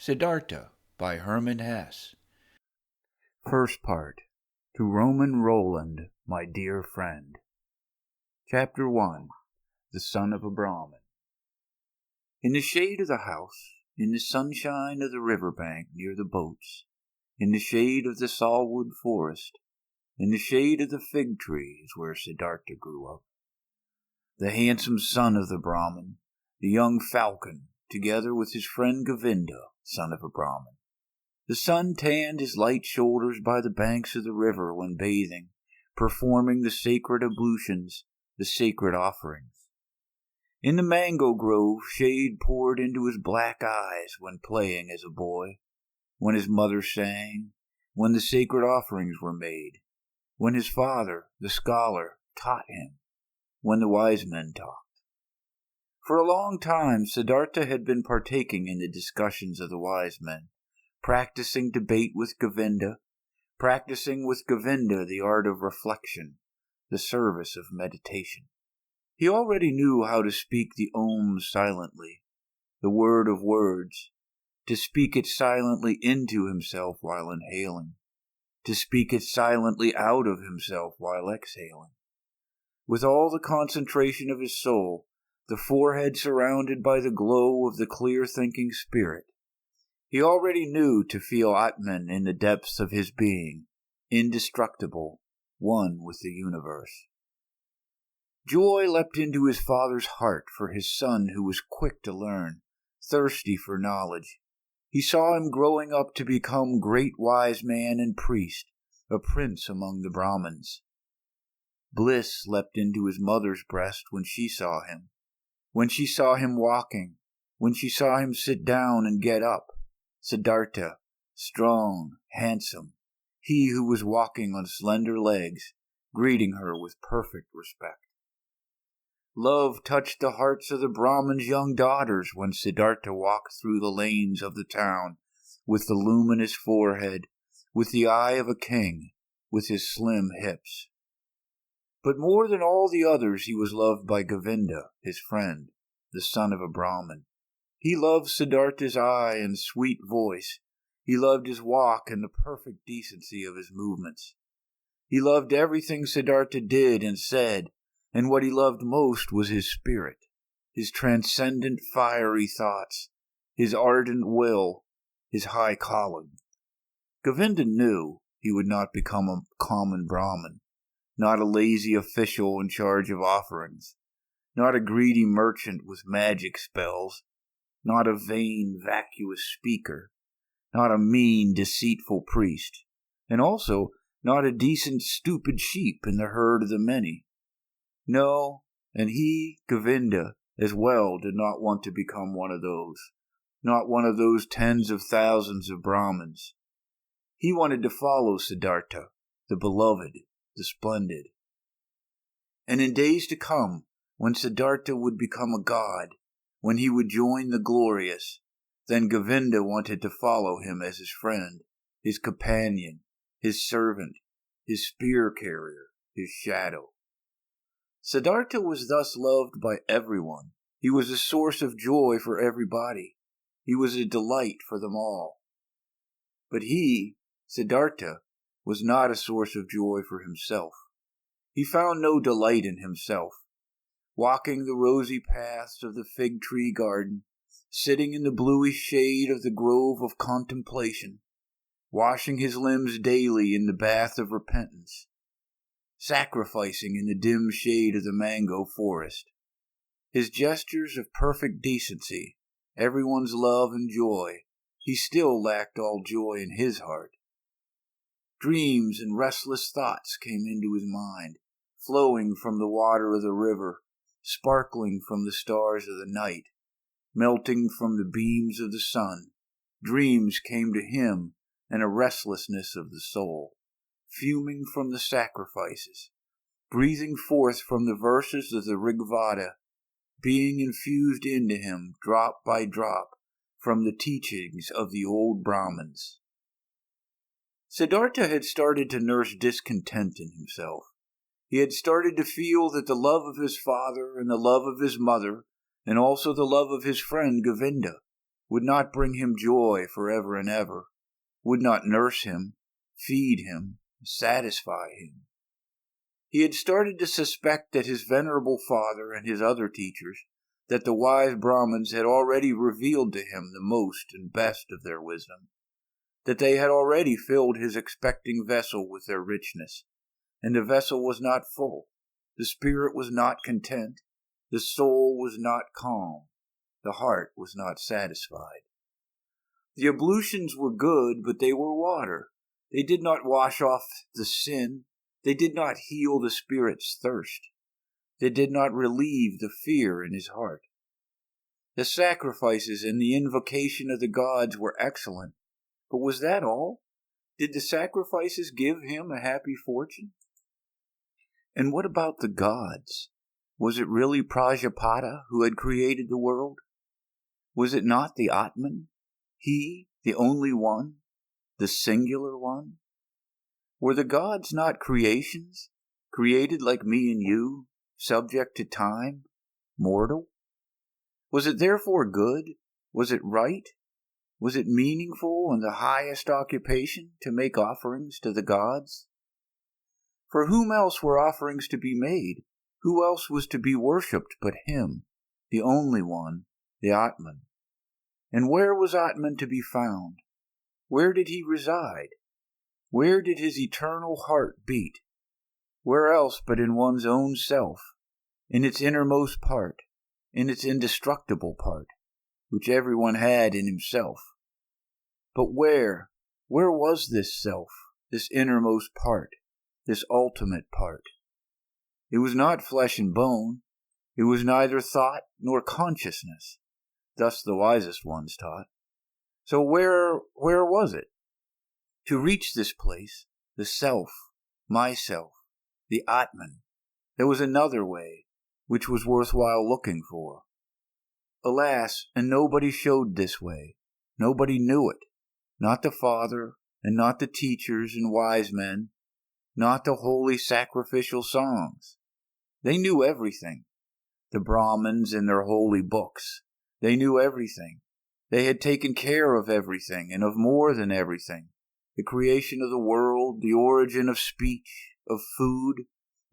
Siddhartha by Hermann Hesse. First part. To Roman Roland, my dear friend. Chapter 1. The son of a Brahman. In the shade of the house, in the sunshine of the river bank near the boats, in the shade of the salwood forest, in the shade of the fig trees where Siddhartha grew up. The handsome son of the Brahman, the young falcon, together with his friend Govinda, son of a Brahman. The sun tanned his light shoulders by the banks of the river when bathing, performing the sacred ablutions, the sacred offerings. In the mango grove, shade poured into his black eyes when playing as a boy, when his mother sang, when the sacred offerings were made, when his father, the scholar, taught him, when the wise men talked. For a long time, Siddhartha had been partaking in the discussions of the wise men, practicing debate with Govinda, practicing with Govinda the art of reflection, the service of meditation. He already knew how to speak the Om silently, the word of words, to speak it silently into himself while inhaling, to speak it silently out of himself while exhaling. With all the concentration of his soul, the forehead surrounded by the glow of the clear-thinking spirit, he already knew to feel Atman in the depths of his being, indestructible, one with the universe. Joy leapt into his father's heart for his son who was quick to learn, thirsty for knowledge. He saw him growing up to become great wise man and priest, a prince among the Brahmins. Bliss leapt into his mother's breast when she saw him walking, when she saw him sit down and get up, Siddhartha, strong, handsome, he who was walking on slender legs, greeting her with perfect respect. Love touched the hearts of the Brahmins' young daughters when Siddhartha walked through the lanes of the town, with the luminous forehead, with the eye of a king, with his slim hips. But more than all the others he was loved by Govinda, his friend, the son of a Brahman. He loved Siddhartha's eye and sweet voice. He loved his walk and the perfect decency of his movements. He loved everything Siddhartha did and said, and what he loved most was his spirit, his transcendent fiery thoughts, his ardent will, his high calling. Govinda knew he would not become a common Brahman, not a lazy official in charge of offerings, not a greedy merchant with magic spells, not a vain, vacuous speaker, not a mean, deceitful priest, and also not a decent, stupid sheep in the herd of the many. No, and he, Govinda, as well, did not want to become one of those, not one of those tens of thousands of Brahmins. He wanted to follow Siddhartha, the beloved, the splendid. And in days to come, when Siddhartha would become a god, when he would join the glorious, then Govinda wanted to follow him as his friend, his companion, his servant, his spear carrier, his shadow. Siddhartha was thus loved by everyone. He was a source of joy for everybody. He was a delight for them all. But he, Siddhartha, was not a source of joy for himself. He found no delight in himself. Walking the rosy paths of the fig tree garden, sitting in the bluish shade of the grove of contemplation, washing his limbs daily in the bath of repentance, sacrificing in the dim shade of the mango forest, his gestures of perfect decency, everyone's love and joy, he still lacked all joy in his heart. Dreams and restless thoughts came into his mind, flowing from the water of the river, sparkling from the stars of the night, melting from the beams of the sun. Dreams came to him, and a restlessness of the soul, fuming from the sacrifices, breathing forth from the verses of the Rigveda, being infused into him, drop by drop, from the teachings of the old Brahmins. Siddhartha had started to nurse discontent in himself. He had started to feel that the love of his father and the love of his mother, and also the love of his friend Govinda, would not bring him joy forever and ever, would not nurse him, feed him, satisfy him. He had started to suspect that his venerable father and his other teachers, that the wise Brahmins had already revealed to him the most and best of their wisdom, that they had already filled his expecting vessel with their richness, and the vessel was not full, the spirit was not content, the soul was not calm, the heart was not satisfied. The ablutions were good, but they were water. They did not wash off the sin. They did not heal the spirit's thirst. They did not relieve the fear in his heart. The sacrifices and the invocation of the gods were excellent, but was that all? Did the sacrifices give him a happy fortune? And what about the gods? Was it really Prajapata who had created the world? Was it not the Atman, he, the only one, the singular one? Were the gods not creations, created like me and you, subject to time, mortal? Was it therefore good? Was it right? Was it meaningful and the highest occupation to make offerings to the gods? For whom else were offerings to be made? Who else was to be worshipped but him, the only one, the Atman? And where was Atman to be found? Where did he reside? Where did his eternal heart beat? Where else but in one's own self, in its innermost part, in its indestructible part, which everyone had in himself? But where was this self, this innermost part, this ultimate part? It was not flesh and bone. It was neither thought nor consciousness. Thus the wisest ones taught. So where was it? To reach this place, the self, myself, the Atman, there was another way, which was worthwhile looking for. Alas, and nobody showed this way. Nobody knew it. Not the Father, and not the teachers and wise men, not the holy sacrificial songs. They knew everything. The Brahmins in their holy books. They knew everything. They had taken care of everything, and of more than everything. The creation of the world, the origin of speech, of food,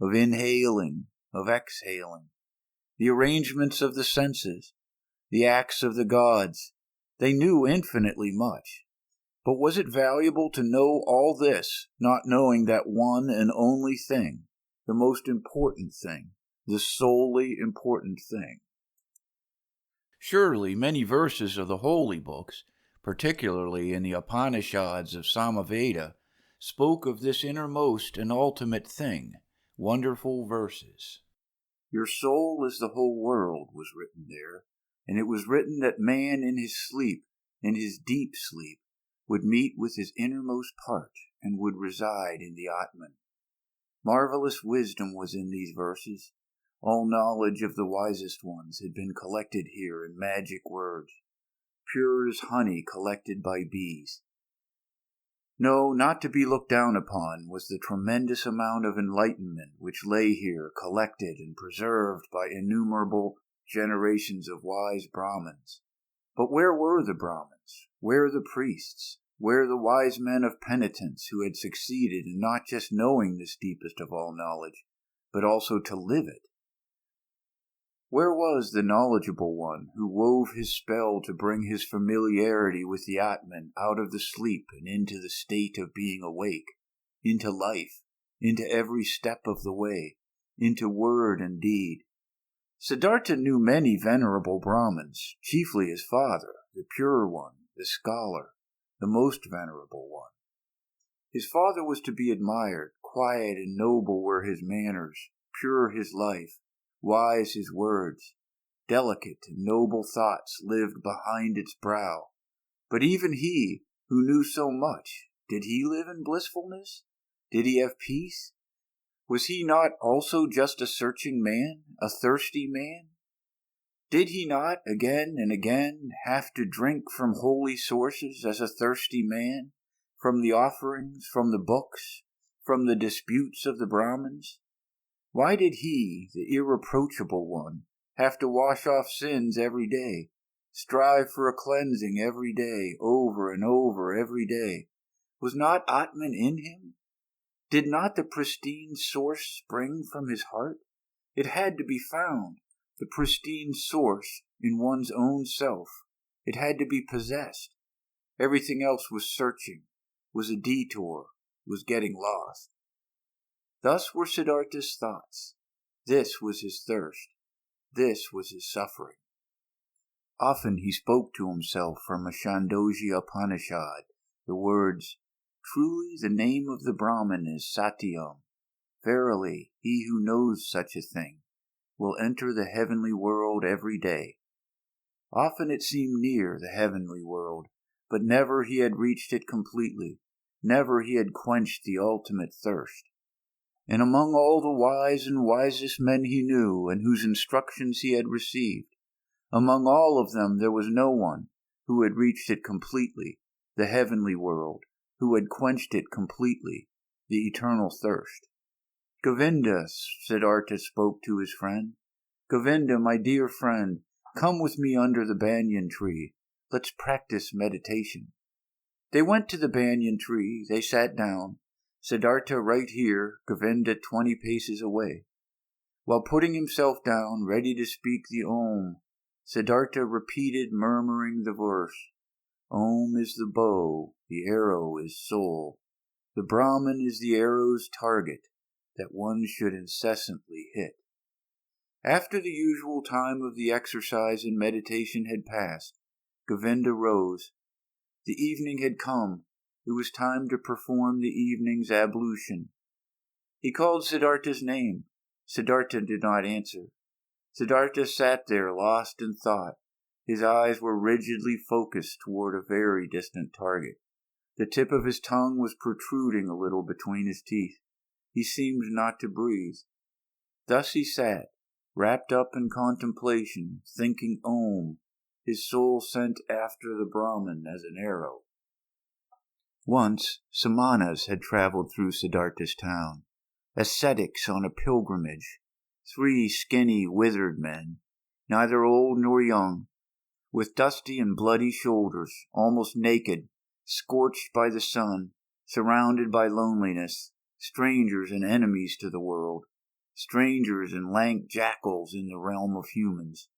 of inhaling, of exhaling, the arrangements of the senses, the acts of the gods. They knew infinitely much. But was it valuable to know all this, not knowing that one and only thing, the most important thing, the solely important thing? Surely many verses of the holy books, particularly in the Upanishads of Samaveda, spoke of this innermost and ultimate thing, wonderful verses. Your soul is the whole world was written there, and it was written that man in his sleep, in his deep sleep, would meet with his innermost part and would reside in the Atman. Marvelous wisdom was in these verses. All knowledge of the wisest ones had been collected here in magic words, pure as honey collected by bees. No, not to be looked down upon was the tremendous amount of enlightenment which lay here collected and preserved by innumerable generations of wise Brahmins. But where were the Brahmins? Where the priests? Where the wise men of penitence who had succeeded in not just knowing this deepest of all knowledge, but also to live it? Where was the knowledgeable one who wove his spell to bring his familiarity with the Atman out of the sleep and into the state of being awake, into life, into every step of the way, into word and deed? Siddhartha knew many venerable Brahmins, chiefly his father, the pure one, the scholar, the most venerable one. His father was to be admired, quiet and noble were his manners, pure his life, wise his words, delicate and noble thoughts lived behind its brow. But even he, who knew so much, did he live in blissfulness? Did he have peace? Was he not also just a searching man, a thirsty man? Did he not again and again have to drink from holy sources as a thirsty man, from the offerings, from the books, from the disputes of the Brahmins? Why did he, the irreproachable one, have to wash off sins every day, strive for a cleansing every day, over and over every day. Was not Atman in him? Did not the pristine source spring from his heart? It had to be found, the pristine source in one's own self. It had to be possessed. Everything else was searching, was a detour, was getting lost. Thus were Siddhartha's thoughts. This was his thirst. This was his suffering. Often he spoke to himself from a Chandogya Upanishad the words, "Truly the name of the Brahman is Satyam. Verily, he who knows such a thing will enter the heavenly world every day." Often it seemed near, the heavenly world, but never he had reached it completely, never he had quenched the ultimate thirst. And among all the wise and wisest men he knew, and whose instructions he had received, among all of them there was no one who had reached it completely, the heavenly world, who had quenched it completely, the eternal thirst. "Govinda," Siddhartha spoke to his friend. "Govinda, my dear friend, come with me under the banyan tree. Let's practice meditation." They went to the banyan tree. They sat down. Siddhartha right here, Govinda 20 paces away. While putting himself down, ready to speak the Om, Siddhartha repeated, murmuring the verse, "Om is the bow, the arrow is soul. The Brahman is the arrow's target that one should incessantly hit." After the usual time of the exercise and meditation had passed, Govinda rose. The evening had come. It was time to perform the evening's ablution. He called Siddhartha's name. Siddhartha did not answer. Siddhartha sat there lost in thought. His eyes were rigidly focused toward a very distant target. The tip of his tongue was protruding a little between his teeth. He seemed not to breathe. Thus he sat, wrapped up in contemplation, thinking Om, his soul sent after the Brahman as an arrow. Once, samanas had traveled through Siddhartha's town, ascetics on a pilgrimage, 3 skinny, withered men, neither old nor young, with dusty and bloody shoulders, almost naked, scorched by the sun, surrounded by loneliness, strangers and enemies to the world, strangers and lank jackals in the realm of humans.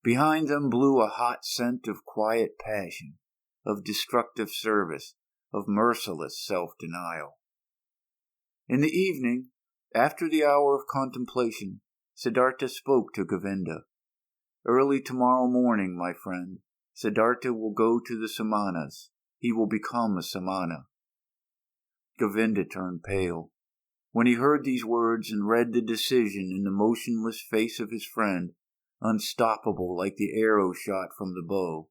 Behind them blew a hot scent of quiet passion, of destructive service, of merciless self-denial. In the evening, after the hour of contemplation, Siddhartha spoke to Govinda. "Early tomorrow morning, my friend, Siddhartha will go to the samanas. He will become a samana." Govinda turned pale. When he heard these words and read the decision in the motionless face of his friend, unstoppable like the arrow shot from the bow.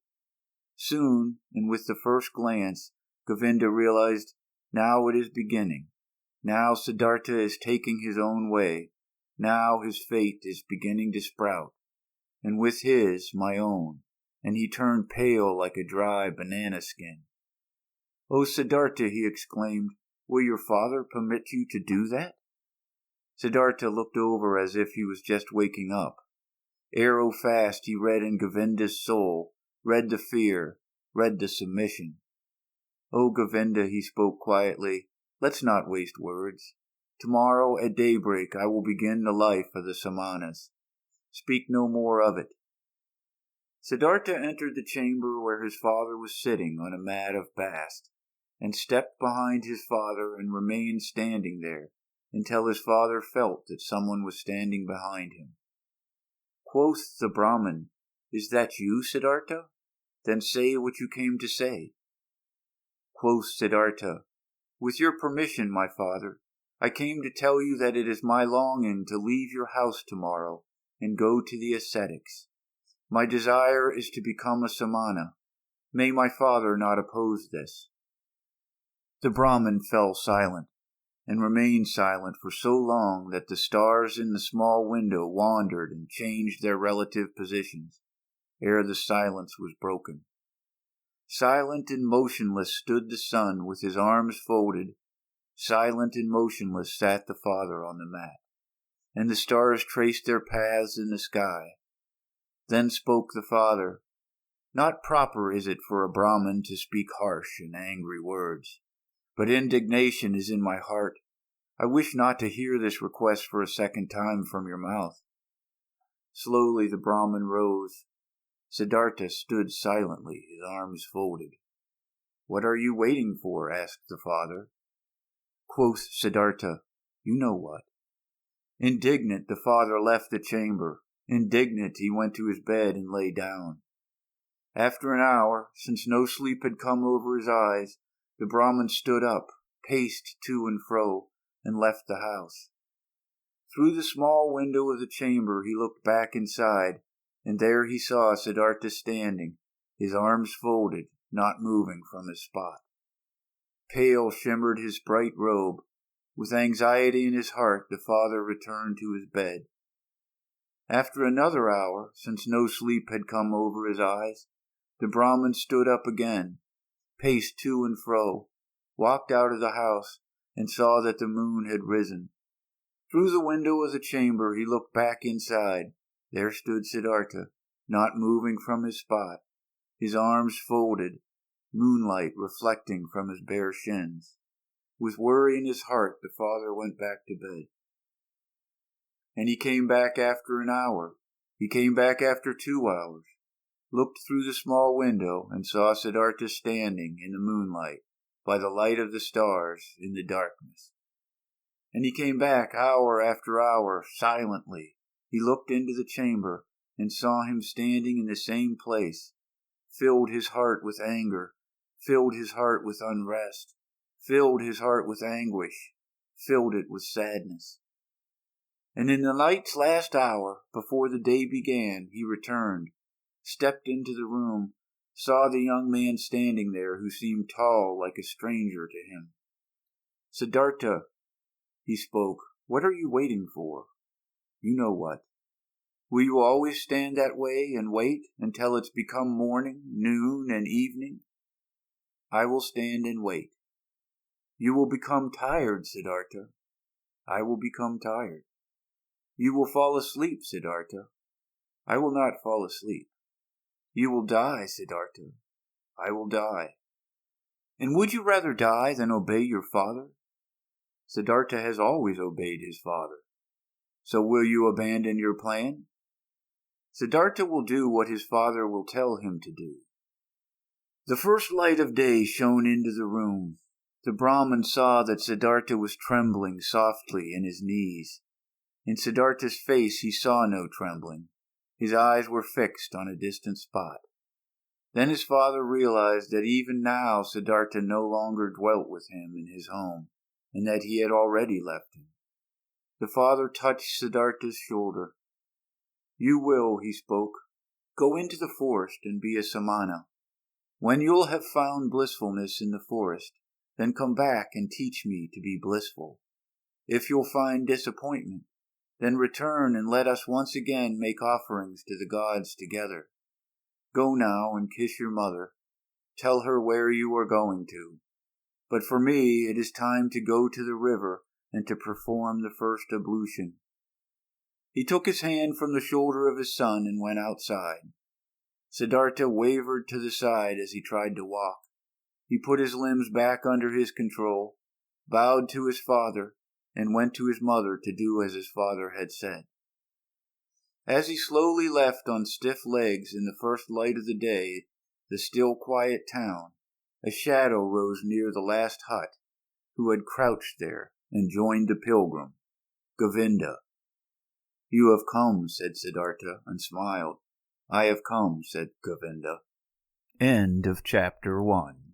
Soon, and with the first glance, Govinda realized, now it is beginning. Now Siddhartha is taking his own way. Now his fate is beginning to sprout. And with his, my own. And he turned pale like a dry banana skin. "Oh, Siddhartha," he exclaimed, "will your father permit you to do that?" Siddhartha looked over as if he was just waking up. Arrow fast he read in Govinda's soul, read the fear, read the submission. "Oh, Govinda," he spoke quietly, "let's not waste words. Tomorrow at daybreak I will begin the life of the samanas. Speak no more of it." Siddhartha entered the chamber where his father was sitting on a mat of bast, and stepped behind his father and remained standing there until his father felt that someone was standing behind him. Quoth the Brahman, "Is that you, Siddhartha? Then say what you came to say." Quoth Siddhartha, "With your permission, my father, I came to tell you that it is my longing to leave your house tomorrow and go to the ascetics. My desire is to become a samana. May my father not oppose this." The Brahman fell silent, and remained silent for so long that the stars in the small window wandered and changed their relative positions, ere the silence was broken. Silent and motionless stood the son with his arms folded. Silent and motionless sat the father on the mat, and the stars traced their paths in the sky. Then spoke the father, Not proper is it for a Brahman to speak harsh and angry words, but indignation is in my heart. I wish not to hear this request for a second time from your mouth." Slowly the Brahman rose. Siddhartha stood silently, his arms folded. "What are you waiting for?" asked the father. Quoth Siddhartha, "You know what." Indignant, the father left the chamber. Indignant, he went to his bed and lay down. After an hour, since no sleep had come over his eyes, the Brahman stood up, paced to and fro, and left the house. Through the small window of the chamber he looked back inside, and there he saw Siddhartha standing, his arms folded, not moving from his spot. Pale shimmered his bright robe. With anxiety in his heart, the father returned to his bed. After another hour, since no sleep had come over his eyes, the Brahman stood up again, paced to and fro, walked out of the house, and saw that the moon had risen. Through the window of the chamber he looked back inside. There stood Siddhartha, not moving from his spot, his arms folded, moonlight reflecting from his bare shins. With worry in his heart, the father went back to bed. And he came back after an hour. He came back after 2 hours, looked through the small window, and saw Siddhartha standing in the moonlight, by the light of the stars, in the darkness. And he came back hour after hour, silently. He looked into the chamber, and saw him standing in the same place, filled his heart with anger, filled his heart with unrest, filled his heart with anguish, filled it with sadness. And in the night's last hour, before the day began, he returned, stepped into the room, saw the young man standing there who seemed tall like a stranger to him. "Siddhartha," he spoke, "what are you waiting for?" "You know what." "Will you always stand that way and wait until it's become morning, noon, and evening?" "I will stand and wait." "You will become tired, Siddhartha." "I will become tired." "You will fall asleep, Siddhartha." "I will not fall asleep." "You will die, Siddhartha." "I will die." "And would you rather die than obey your father?" "Siddhartha has always obeyed his father." "So will you abandon your plan?" "Siddhartha will do what his father will tell him to do." The first light of day shone into the room. The Brahman saw that Siddhartha was trembling softly in his knees. In Siddhartha's face he saw no trembling. His eyes were fixed on a distant spot. Then his father realized that even now Siddhartha no longer dwelt with him in his home, and that he had already left him. The father touched Siddhartha's shoulder. "You will," he spoke, "go into the forest and be a samana. When you'll have found blissfulness in the forest, then come back and teach me to be blissful. If you'll find disappointment, then return and let us once again make offerings to the gods together. Go now and kiss your mother. Tell her where you are going to. But for me, it is time to go to the river and to perform the first ablution." He took his hand from the shoulder of his son and went outside. Siddhartha wavered to the side as he tried to walk. He put his limbs back under his control, bowed to his father, and went to his mother to do as his father had said. As he slowly left on stiff legs in the first light of the day the still quiet town, a shadow rose near the last hut, who had crouched there and joined the pilgrim, Govinda. "You have come," said Siddhartha, and smiled. "I have come," said Govinda. End of chapter 1.